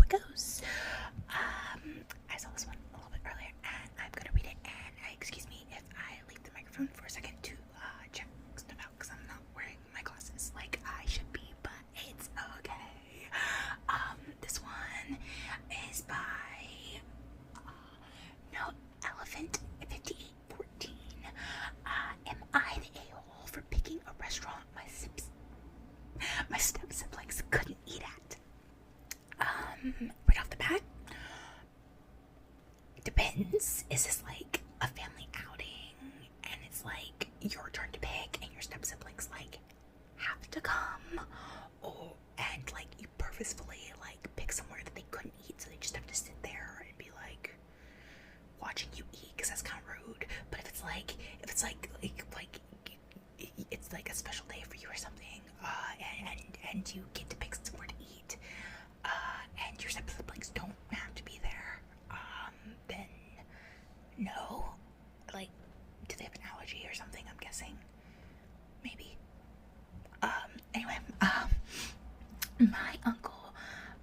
it goes. I saw this one a little bit earlier, and I'm gonna read it. And excuse me if I leave the microphone for a second to check stuff out, because I'm not wearing my glasses like I should be, but it's okay. This one is by No Elephant 5814. Am I the a-hole for picking a restaurant my step siblings couldn't eat at? Right off the bat, depends. Is this like a family outing and it's like your turn to pick and your step siblings like have to come, or and like you purposefully like pick somewhere that they couldn't eat, so they just have to sit there and be like watching you eat, because that's kind of rude. But if it's like it's like a special day for you or something, and you get to pick somewhere to eat, and your step siblings don't have to be there, then no. Like, do they have an allergy or something? I'm guessing. Maybe. Anyway, my uncle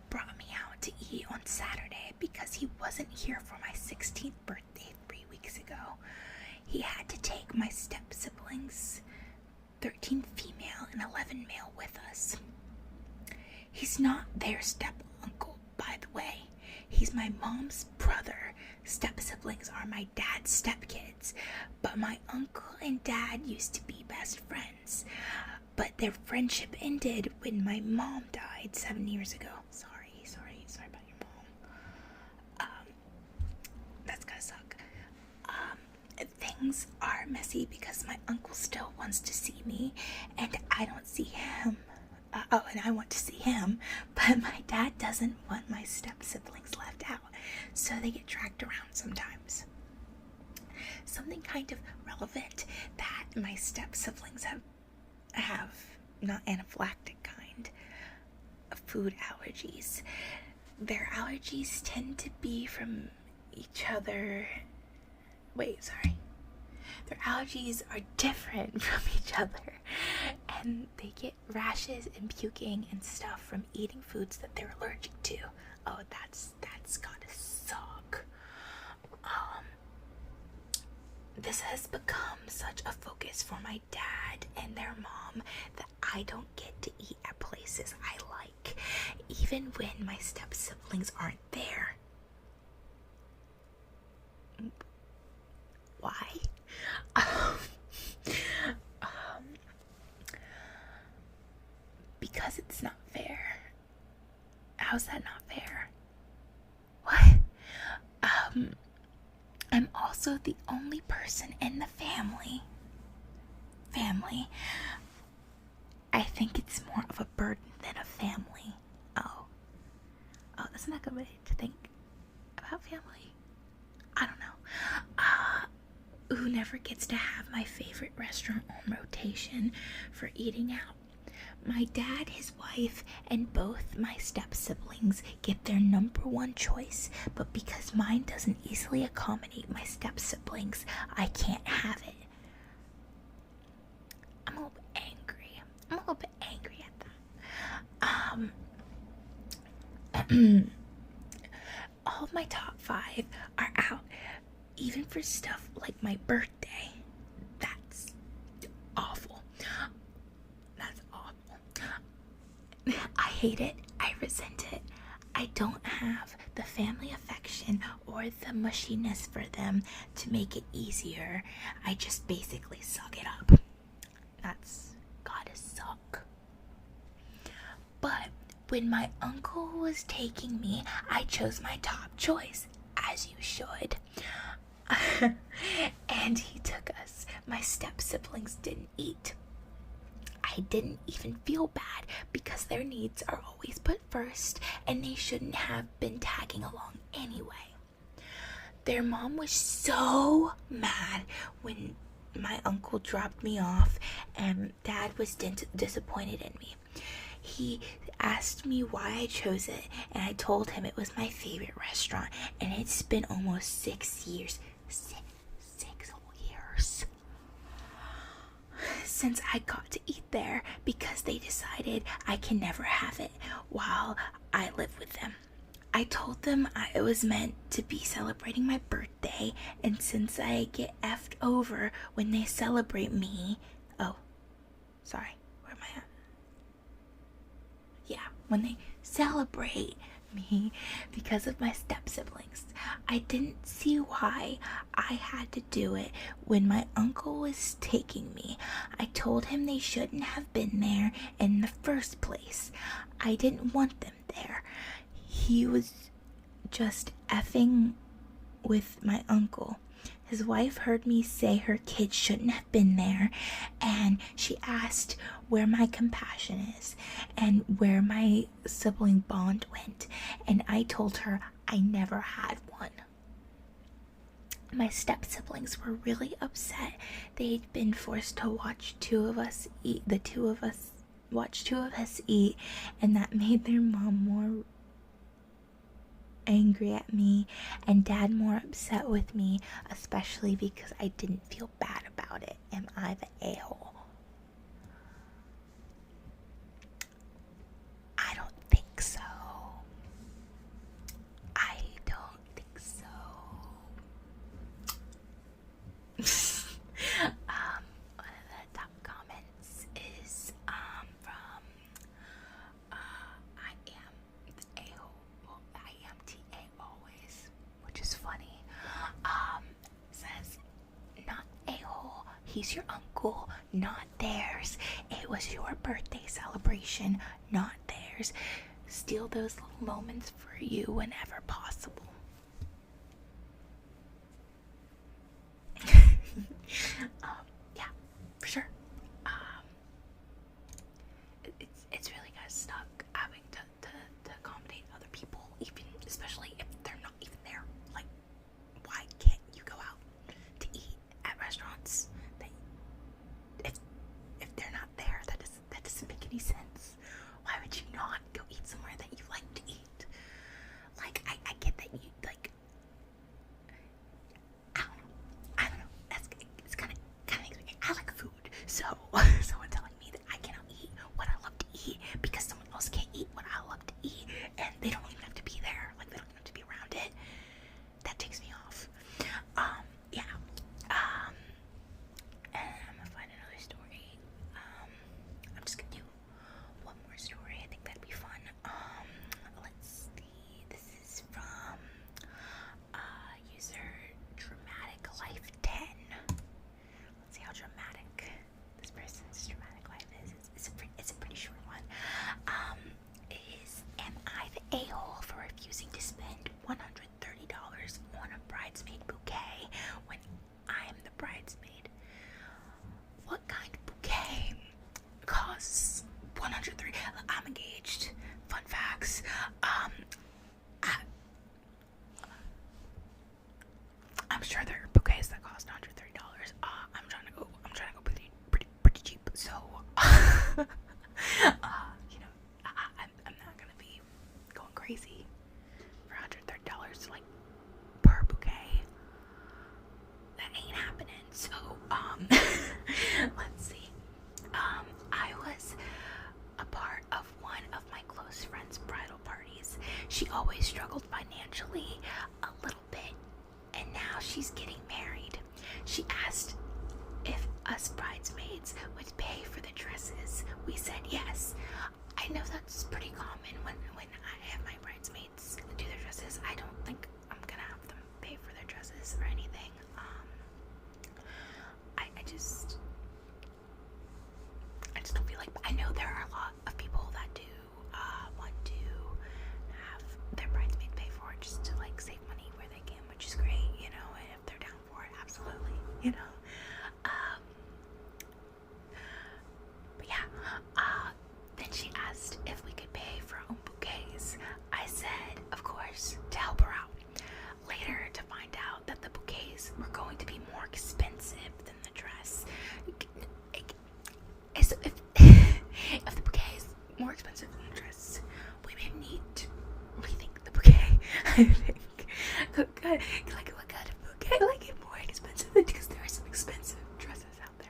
brought me out to eat on Saturday because he wasn't here for my 16th birthday 3 weeks ago. He had to take my step siblings, 13 female and 11 male, with us. He's not their step uncle, by the way. He's my mom's brother. Step siblings are my dad's stepkids, but my uncle and dad used to be best friends. But their friendship ended when my mom died 7 years ago. Sorry about your mom. That's gonna suck. Things are messy because my uncle still wants to see me, and I don't see him. And I want to see him, but my dad doesn't want my step siblings left out, so they get dragged around sometimes. Something kind of relevant that my step siblings have not anaphylactic kind of food allergies. Their allergies tend to be from each other. Their allergies are different from each other, and they get rashes and puking and stuff from eating foods that they're allergic to. Oh, that's gotta suck. This has become such a focus for my dad and their mom that I don't get to eat at places I like, even when my step siblings aren't there. Why? Because it's not fair. How's that not fair? What? I'm also the only person in the family. I think it's more of a burden than a family. Oh, that's not a good way to think about family. I don't know. Who never gets to have my favorite restaurant on rotation for eating out? My dad, his wife, and both my step-siblings get their number one choice, but because mine doesn't easily accommodate my step-siblings, I can't have it. I'm a little bit angry at that. All of my top 5 are out, even for stuff like my birthday. That's awful. I hate it. I resent it. I don't have the family affection or the mushiness for them to make it easier. I just basically suck it up. That's gotta suck. But when my uncle was taking me, I chose my top choice, as you should. And he took us. My step siblings didn't eat. I didn't even feel bad because their needs are always put first, and they shouldn't have been tagging along anyway. Their mom was so mad when my uncle dropped me off, and dad was disappointed in me. He asked me why I chose it, and I told him it was my favorite restaurant, and it's been almost 6 years. Six whole years since I got to eat there, because they decided I can never have it while I live with them. I I told them it was meant to be celebrating my birthday, and since I get effed over when they celebrate me. Oh, sorry, where am I at? Yeah, when they celebrate me because of my step siblings. I didn't see why I had to do it when my uncle was taking me. I told him they shouldn't have been there in the first place. I didn't want them there. He was just effing with my uncle. His wife heard me say her kids shouldn't have been there, and she asked where my compassion is and where my sibling bond went, and I told her I never had one. My step siblings were really upset. They'd been forced to watch two of us eat, and that made their mom more angry at me and dad more upset with me, especially because I didn't feel bad about it. Am I the a-hole? I don't think so. I don't think so. One of the top comments is from I am the a-hole. Well, I am TA always, which is funny. Says, not a-hole, he's your uncle, not theirs. It was your birthday celebration, not theirs. Steal those little moments for you whenever possible. Yeah, for sure. It's really kind of stuck having to accommodate other people, even especially if they're not even there. Like, why can't you go out to eat at restaurants? If they're not there, that doesn't make any sense. Why would you not go eat somewhere that you like to eat? Like, I get that you like. I don't know. It's kind of makes me. I like food, so someone telling me that I cannot eat what I love to eat because someone else can't eat what I love to eat, and they don't even have to be there. Like, they don't even have to be around it. That takes me off. Yeah. And I'm gonna find another story. I'm just gonna do one more story. I think that'd be fun. Let's see. This is from user Dramatic Life 10. Let's see how dramatic this person's dramatic life is. It's a pretty short one. Am I the a-hole for refusing to spend $130 on a bridesmaid bouquet when I'm the bridesmaid? What kind of bouquet costs $130? I'm engaged. Fun facts. I'm sure there are bouquets that cost $130. I'm trying to go pretty cheap. So, I'm not gonna be going crazy for $130 like per bouquet. That ain't happening. So, let's see. I was a part of one of my close friend's bridal parties. She always struggled financially a little bit, and now she's getting married. She asked if us bridesmaids would pay for the dresses. We said yes. I know that's pretty common when I have my bridesmaids do their dresses. I don't think I'm gonna have them pay for their dresses or anything. I just don't feel like. I know there are a lot of people that do want to have their bridesmaid pay for it just to like save money where they can, which is great, and if they're down for it, absolutely, But yeah, then she asked if we could pay for our own bouquets. I said, of course, to help her out. Later, to find out that the bouquets were going to be more expensive than the dress. If the bouquet is more expensive than the dress, we may need to rethink the bouquet. I think. What kind of bouquet? Like it more expensive because there are some expensive dresses out there.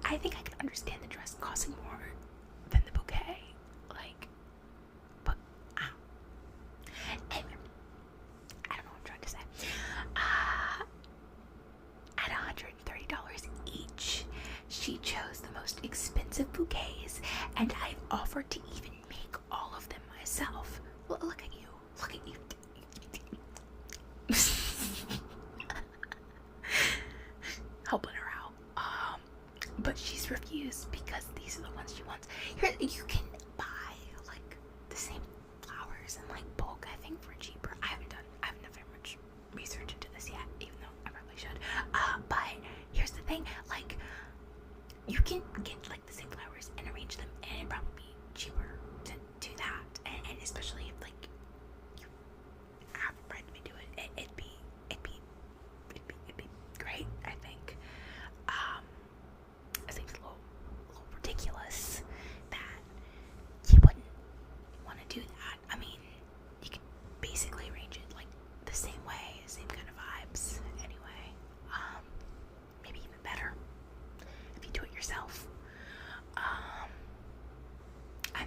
I think I can understand the dress costing more than the bouquet. But I offered to even make all of them myself. Look at you. Look at you. Helping her out. But she's refused because these are the ones she wants. Here, you can buy like the same flowers in like bulk, I think, for cheaper. I haven't done very much research into this yet, even though I probably should. But here's the thing, like, you can get like the same flowers and arrange them, and it'd probably be cheaper to do that. And especially if like you have a bridesmaid do it, it'd be great, I think. It seems a little ridiculous that you wouldn't want to do that. I mean, you could basically arrange it like the same way, same kind of vibes anyway. Maybe even better if you do it yourself. I'm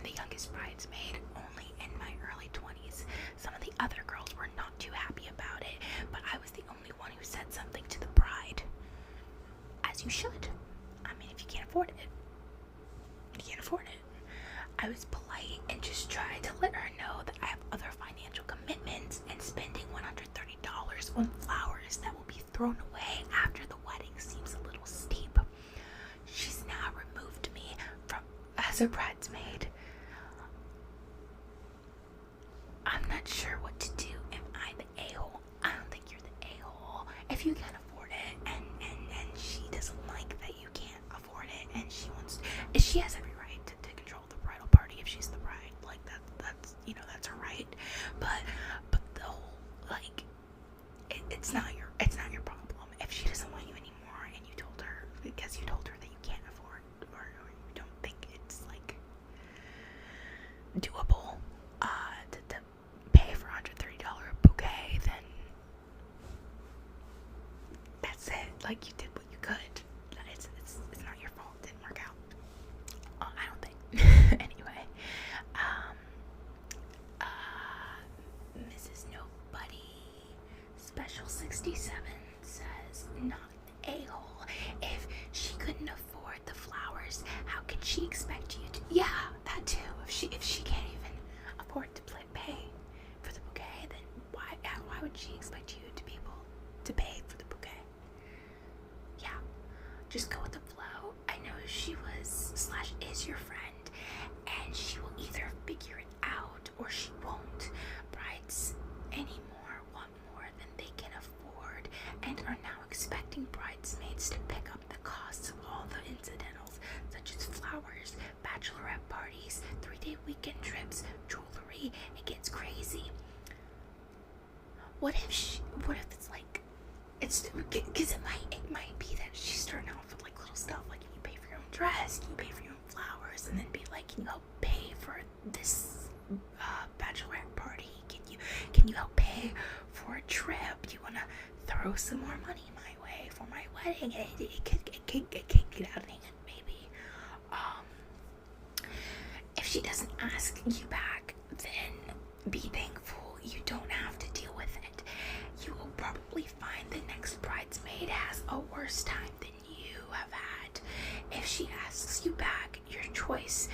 the youngest bridesmaid, only in my early 20s. Some of the other girls were not too happy about it, but I was the only one who said something to the bride. As you should. I mean, if you can't afford it, you can't afford it. I was polite and just tried to let her know that I have other financial commitments, and spending $130 on flowers that will be thrown away after the wedding seems a little steep. She's now removed me from as a bridesmaid. I'm not sure what to do. Am I the a-hole? I don't think you're the a-hole. If you can't afford it, and she doesn't like that you can't afford it, and she has every right to control the bridal party if she's the bride. Like that's that's her right. But the whole, like, it's not your problem if she doesn't want you anymore, and you told her because you told her that you can't afford, or you don't think it's like doable to pay for $130 bouquet. Then that's it. Like, you did what you could. It's not your fault. It didn't work out. I don't think. Anyway, Mrs. Nobody Special 67 says, not an a-hole. If she couldn't afford the flowers, how could she expect you to? Yeah, that too. If she can't even afford to pay for the bouquet, then why would she expect you to be able to pay for the bouquet? Yeah, just go with the flow. I know she was / is your friend, and she will either figure it out or she won't. Brides anymore want more than they can afford, and are now expecting bridesmaids to pick up the costs of all the incidentals, such as flowers, bachelorette parties, 3-day weekend trips, jewelry. It gets crazy. What if it's like, it's because it might be that she's starting off with like little stuff, like, can you pay for your own dress, can you pay for your own flowers, and then be like, can you help pay for this bachelorette party, can you help pay for a trip, do you want to throw some more money my way for my wedding? It could get out of hand, maybe. If she doesn't ask you back, then be thankful you don't have to deal with it. You will probably find the next bridesmaid has a worse time than you have had. If she asks you back, your choice